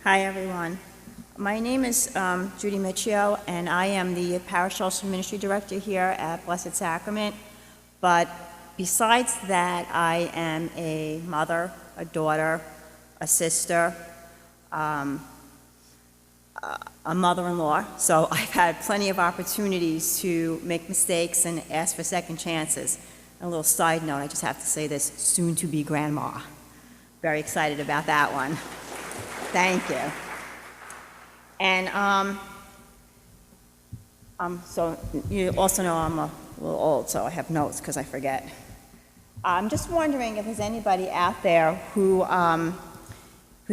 Hi, everyone. My name is Judy Miccio, and I am the Parish Social Ministry Director here at Blessed Sacrament. But besides that, I am a mother, a daughter, a sister, a mother-in-law. So I've had plenty of opportunities to make mistakes and ask for second chances. A little side note, I just have to say this, soon-to-be grandma. Very excited about that one. Thank you. And so you also know I'm a little old, so I have notes because I forget. I'm just wondering if there's anybody out there who's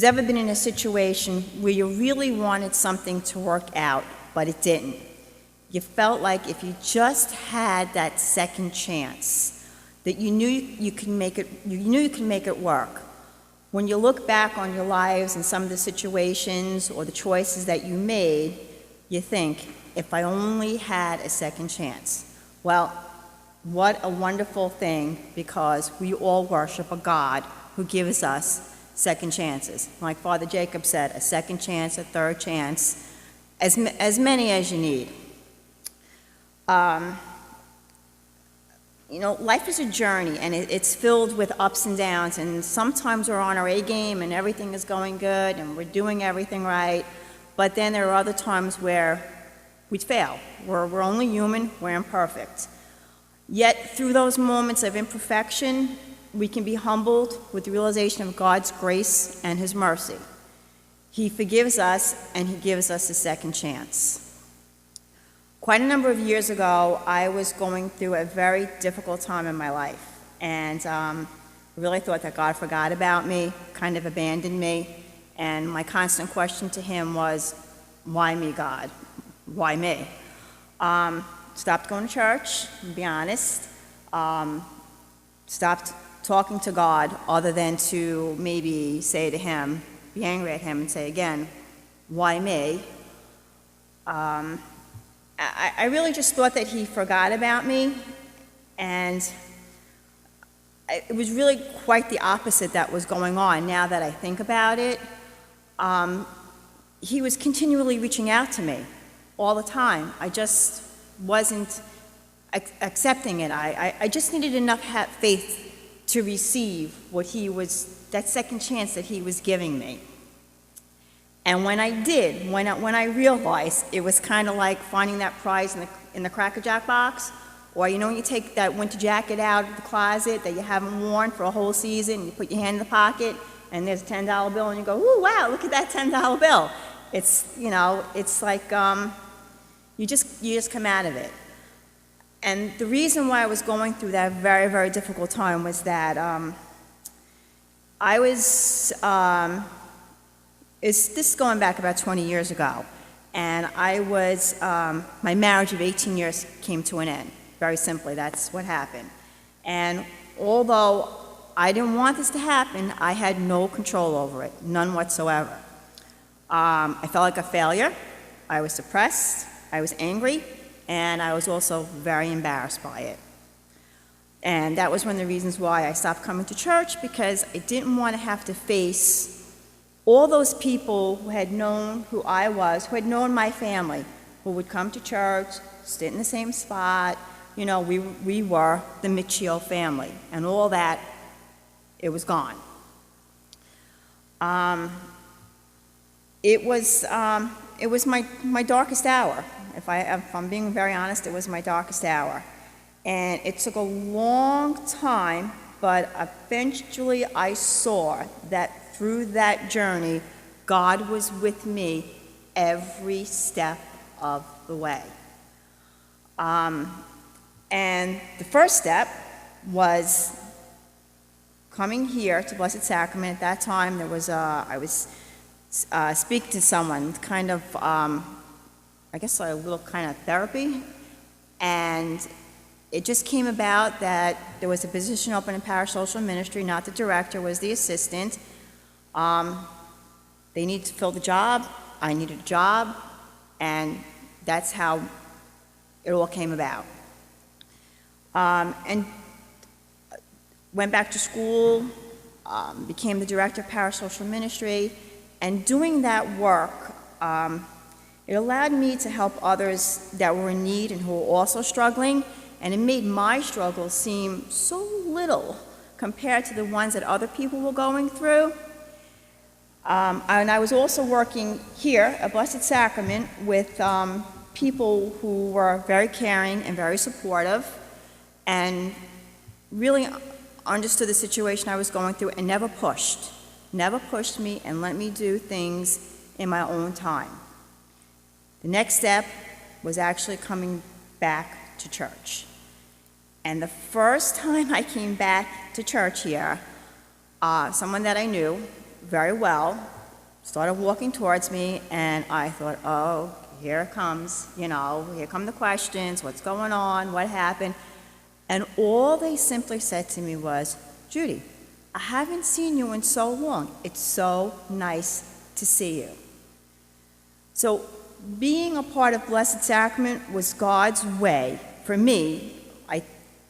ever been in a situation where you really wanted something to work out, but it didn't. You felt like if you just had that second chance, that you knew you could make it work. When you look back on your lives and some of the situations or the choices that you made, you think, if I only had a second chance. Well, what a wonderful thing, because we all worship a God who gives us second chances. Like Father Jacob said, a second chance, a third chance, as many as you need. Life is a journey, and it's filled with ups and downs, and sometimes we're on our A game and everything is going good and we're doing everything right, but then there are other times where we fail. We're only human, we're imperfect. Yet through those moments of imperfection, we can be humbled with the realization of God's grace and His mercy. He forgives us, and He gives us a second chance. Quite a number of years ago, I was going through a very difficult time in my life, and I really thought that God forgot about me, kind of abandoned me, and my constant question to Him was, why me, God? Why me? Stopped going to church, to be honest. Stopped talking to God other than to maybe say to Him, be angry at Him and say again, why me? I really just thought that He forgot about me, and it was really quite the opposite that was going on now that I think about it. He was continually reaching out to me all the time. I just wasn't accepting it. I just needed enough faith to receive that second chance that He was giving me. And when I did, when I realized, it was kind of like finding that prize in the Cracker Jack box, or when you take that winter jacket out of the closet that you haven't worn for a whole season, you put your hand in the pocket, and there's a $10 bill, and you go, ooh, wow, look at that $10 bill. It's, it's like you just come out of it. And the reason why I was going through that very, very difficult time was that I was... this is going back about 20 years ago, and my marriage of 18 years came to an end. Very simply, that's what happened. And although I didn't want this to happen, I had no control over it, none whatsoever. I felt like a failure, I was depressed, I was angry, and I was also very embarrassed by it. And that was one of the reasons why I stopped coming to church, because I didn't want to have to face all those people who had known who I was, who had known my family, who would come to church, sit in the same spot. We were the Miccio family, and all that, it was gone. It was my darkest hour. If I'm being very honest, it was my darkest hour. And it took a long time, but eventually I saw that through that journey, God was with me every step of the way. And the first step was coming here to Blessed Sacrament. At that time, I was speaking to someone, kind of, I guess a little kind of therapy, and it just came about that there was a position open in Parish Social Ministry, not the director, was the assistant. They needed to fill the job, I needed a job, and that's how it all came about. And went back to school, became the director of Parish Social Ministry, And doing that work, it allowed me to help others that were in need and who were also struggling, and it made my struggle seem so little compared to the ones that other people were going through. And I was also working here at Blessed Sacrament with people who were very caring and very supportive and really understood the situation I was going through and never pushed me and let me do things in my own time. The next step was actually coming back to church. And the first time I came back to church here, someone that I knew very well started walking towards me, and I thought, oh, here it comes, here come the questions, what's going on, what happened? And all they simply said to me was, Judy, I haven't seen you in so long. It's so nice to see you. So being a part of Blessed Sacrament was God's way for me,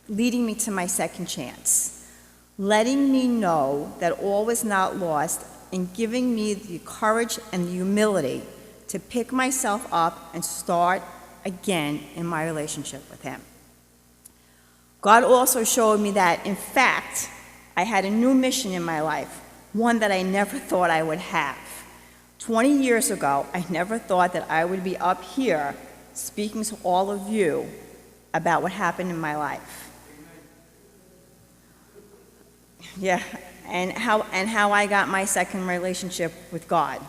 leading me to my second chance, letting me know that all was not lost, and giving me the courage and the humility to pick myself up and start again in my relationship with Him. God also showed me that, in fact, I had a new mission in my life, one that I never thought I would have. 20 years ago, I never thought that I would be up here speaking to all of you about what happened in my life. Yeah, and how I got my second relationship with God.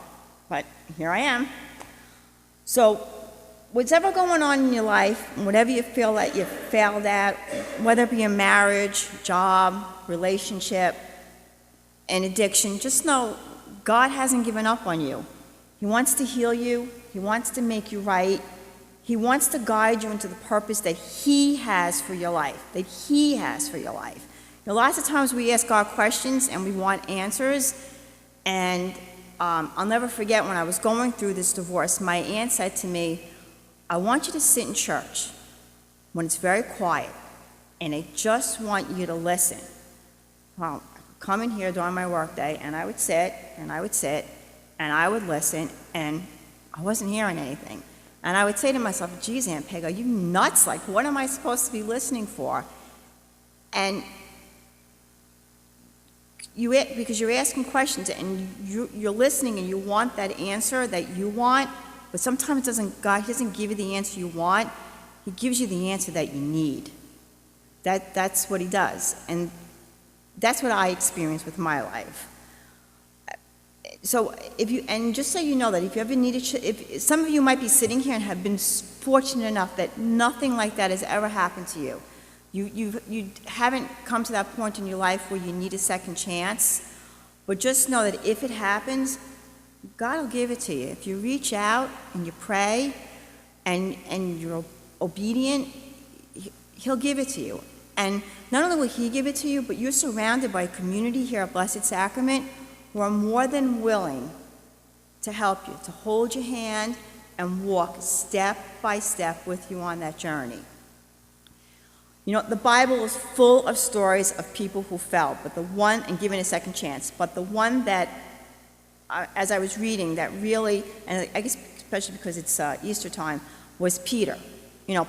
But here I am. So whatever going on in your life, whatever you feel that you failed at, whether it be a marriage, job, relationship, an addiction, just know God hasn't given up on you. He wants to heal you. He wants to make you right. He wants to guide you into the purpose that He has for your life, Lots of times we ask God questions and we want answers, and I'll never forget when I was going through this divorce, my aunt said to me, I want you to sit in church when it's very quiet, and I just want you to listen. Well, I would come in here during my workday, and I would sit, and I would sit, and I would listen, and I wasn't hearing anything. And I would say to myself, geez, Aunt Peg, are you nuts? Like, what am I supposed to be listening for? And because you're asking questions, and you're listening, and you want that answer that you want, but sometimes God doesn't give you the answer you want. He gives you the answer that you need. That's what He does, and that's what I experienced with my life. So just so you know that if you ever needed, if some of you might be sitting here and have been fortunate enough that nothing like that has ever happened to you. You haven't come to that point in your life where you need a second chance, but just know that if it happens, God will give it to you. If you reach out and you pray and you're obedient, He'll give it to you. And not only will He give it to you, but you're surrounded by a community here at Blessed Sacrament who are more than willing to help you, to hold your hand and walk step by step with you on that journey. The Bible is full of stories of people who fell, and given a second chance. But the one that, as I was reading, that really, and I guess especially because it's Easter time, was Peter.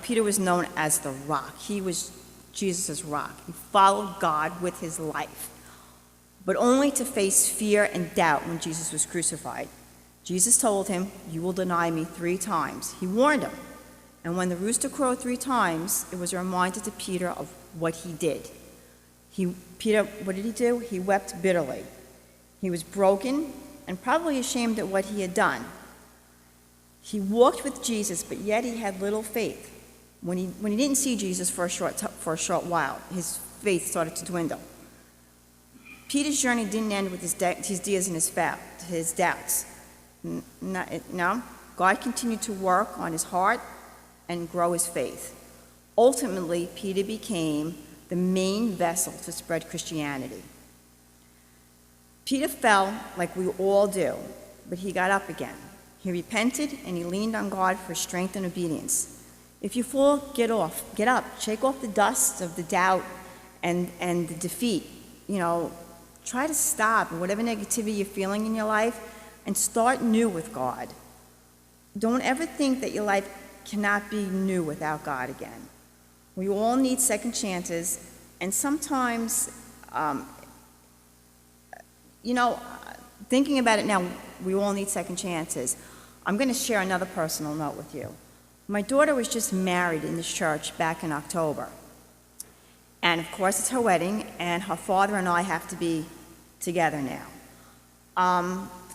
Peter was known as the rock. He was Jesus' rock. He followed God with his life, but only to face fear and doubt when Jesus was crucified. Jesus told him, "You will deny me 3 times." He warned him. And when the rooster crowed 3 times, it was a reminder to Peter of what he did. Peter, what did he do? He wept bitterly. He was broken and probably ashamed at what he had done. He walked with Jesus, but yet he had little faith. When he didn't see Jesus for a short while, his faith started to dwindle. Peter's journey didn't end with his tears and his doubts. No, God continued to work on his heart and grow his faith. Ultimately, Peter became the main vessel to spread Christianity. Peter fell like we all do, but he got up again. He repented and he leaned on God for strength and obedience. If you fall, get up, shake off the dust of the doubt and the defeat. Try to stop whatever negativity you're feeling in your life. and start new with God. Don't ever think that your life cannot be new without God again. We all need second chances, and sometimes, thinking about it now, we all need second chances. I'm going to share another personal note with you. My daughter was just married in this church back in October. And of course, it's her wedding, and her father and I have to be together now.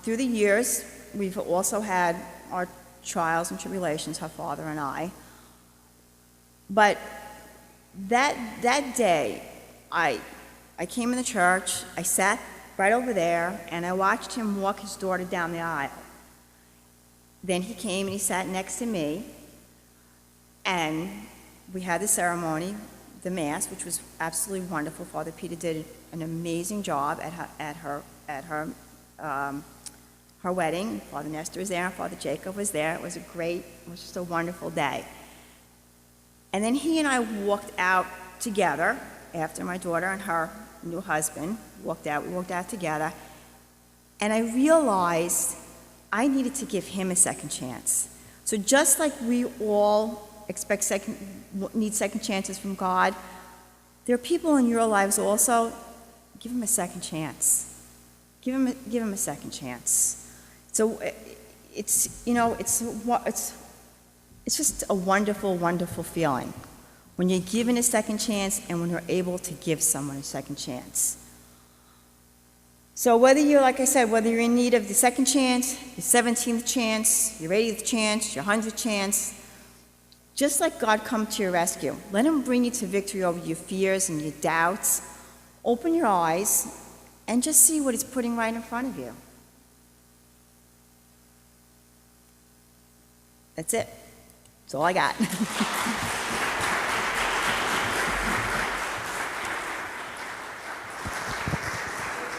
Through the years, we've also had our trials and tribulations, her father and I. But that day, I came in the church, I sat right over there, and I watched him walk his daughter down the aisle. Then he came and he sat next to me, and we had the ceremony, the Mass, which was absolutely wonderful. Father Peter did an amazing job at her wedding. Father Nestor was there, and Father Jacob was there. It was just a wonderful day. And then he and I walked out together after my daughter and her new husband walked out. We walked out together, and I realized I needed to give him a second chance. So just like we all need second chances from God, there are people in your lives also. Give him a second chance. Give him a second chance. So it's just a wonderful, wonderful feeling when you're given a second chance and when you're able to give someone a second chance. So whether you're, like I said, whether you're in need of the second chance, your 17th chance, your 80th chance, your 100th chance, just let God come to your rescue. Let him bring you to victory over your fears and your doubts. Open your eyes and just see what he's putting right in front of you. That's it. That's all I got.